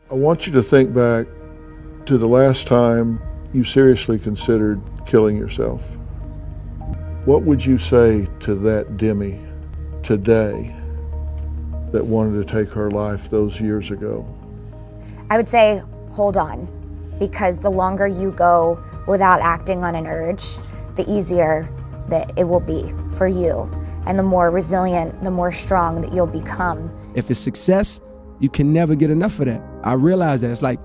I want you to think back to the last time you seriously considered killing yourself. What would you say to that Demi today that wanted to take her life those years ago? I would say, hold on, because the longer you go without acting on an urge, the easier that it will be for you, and the more resilient, the more strong that you'll become. If it's success, you can never get enough of that. I realize that. It's like,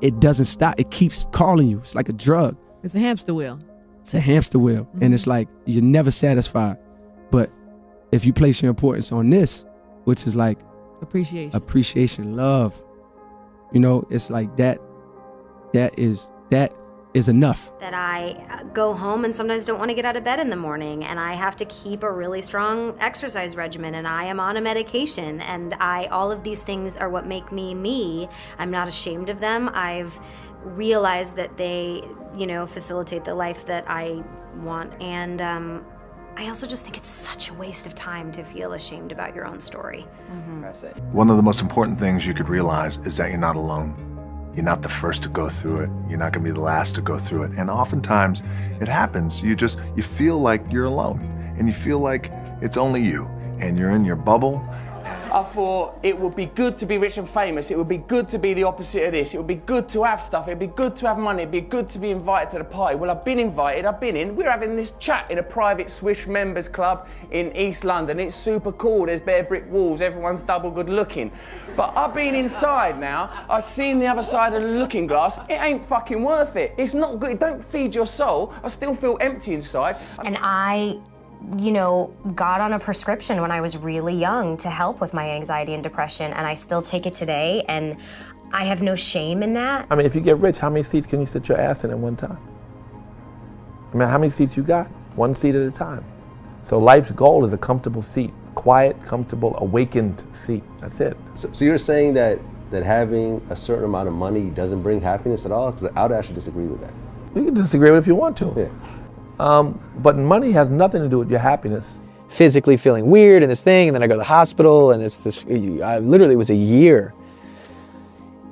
it doesn't stop. It keeps calling you. It's like a drug. It's a hamster wheel. It's a hamster wheel. And it's like, you're never satisfied. But if you place your importance on this, which is like appreciation, love, you know, it's like that is enough. That I go home and sometimes don't want to get out of bed in the morning, and I have to keep a really strong exercise regimen, and I am on a medication, and all of these things are what make me me. I'm not ashamed of them. I've realized that they, you know, facilitate the life that I want, and I also just think it's such a waste of time to feel ashamed about your own story. One of the most important things you could realize is that you're not alone. You're not the first to go through it. You're not gonna be the last to go through it. And oftentimes it happens. You feel like you're alone, and you feel like it's only you, and you're in your bubble. I thought it would be good to be rich and famous. It would be good to be the opposite of this. It would be good to have stuff. It'd be good to have money. It'd be good to be invited to the party. Well, I've been invited. I've been in. We're having this chat in a private Swish members club in East London. It's super cool. There's bare brick walls. Everyone's double good looking. But I've been inside now. I've seen the other side of the looking glass. It ain't fucking worth it. It's not good. It don't feed your soul. I still feel empty inside. And I, you know, got on a prescription when I was really young to help with my anxiety and depression, and I still take it today, and I have no shame in that. I mean, if you get rich, how many seats can you sit your ass in at one time? I mean, how many seats you got? One seat at a time. So life's goal is a comfortable seat, quiet, comfortable, awakened seat. That's it. So you're saying that having a certain amount of money doesn't bring happiness at all? Because I would actually disagree with that. You can disagree with it if you want to. Yeah. But money has nothing to do with your happiness. Physically feeling weird and this thing, and then I go to the hospital, and it's this, I literally, it was a year.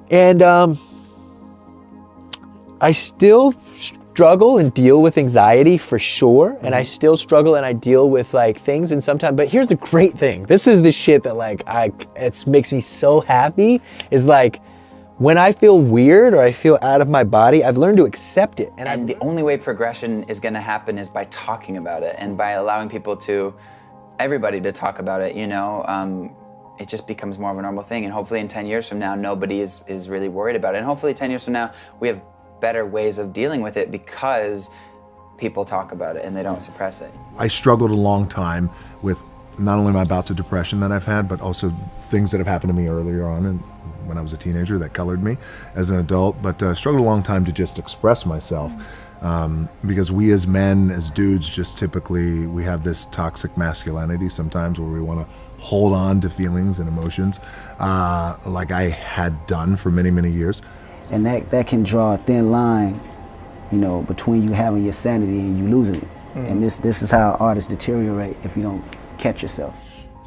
And I still struggle and deal with anxiety for sure, and I still struggle and I deal with like things, and sometimes, but here's the great thing. This is the shit that like, it makes me so happy, is like, when I feel weird or I feel out of my body, I've learned to accept it. And the only way progression is gonna happen is by talking about it and by allowing everybody to talk about it, you know? It just becomes more of a normal thing, and hopefully in 10 years from now, nobody is really worried about it. And hopefully 10 years from now, we have better ways of dealing with it because people talk about it and they don't suppress it. I struggled a long time with not only my bouts of depression that I've had, but also things that have happened to me earlier on and when I was a teenager that colored me as an adult, but struggled a long time to just express myself. Because we as men, as dudes, just typically, we have this toxic masculinity sometimes where we want to hold on to feelings and emotions like I had done for many, many years. And that can draw a thin line, you know, between you having your sanity and you losing it. And this is how artists deteriorate if you don't catch yourself.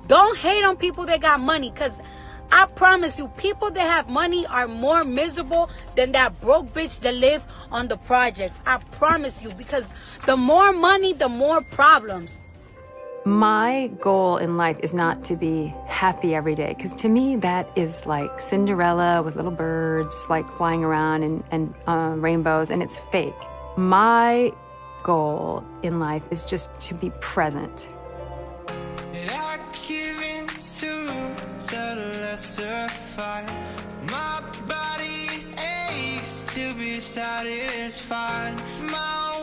Don't hate on people that got money, because I promise you, people that have money are more miserable than that broke bitch that live on the projects. I promise you, because the more money, the more problems. My goal in life is not to be happy every day, because to me that is like Cinderella with little birds like flying around and rainbows, and it's fake. My goal in life is just to be present. My body aches to be satisfied. My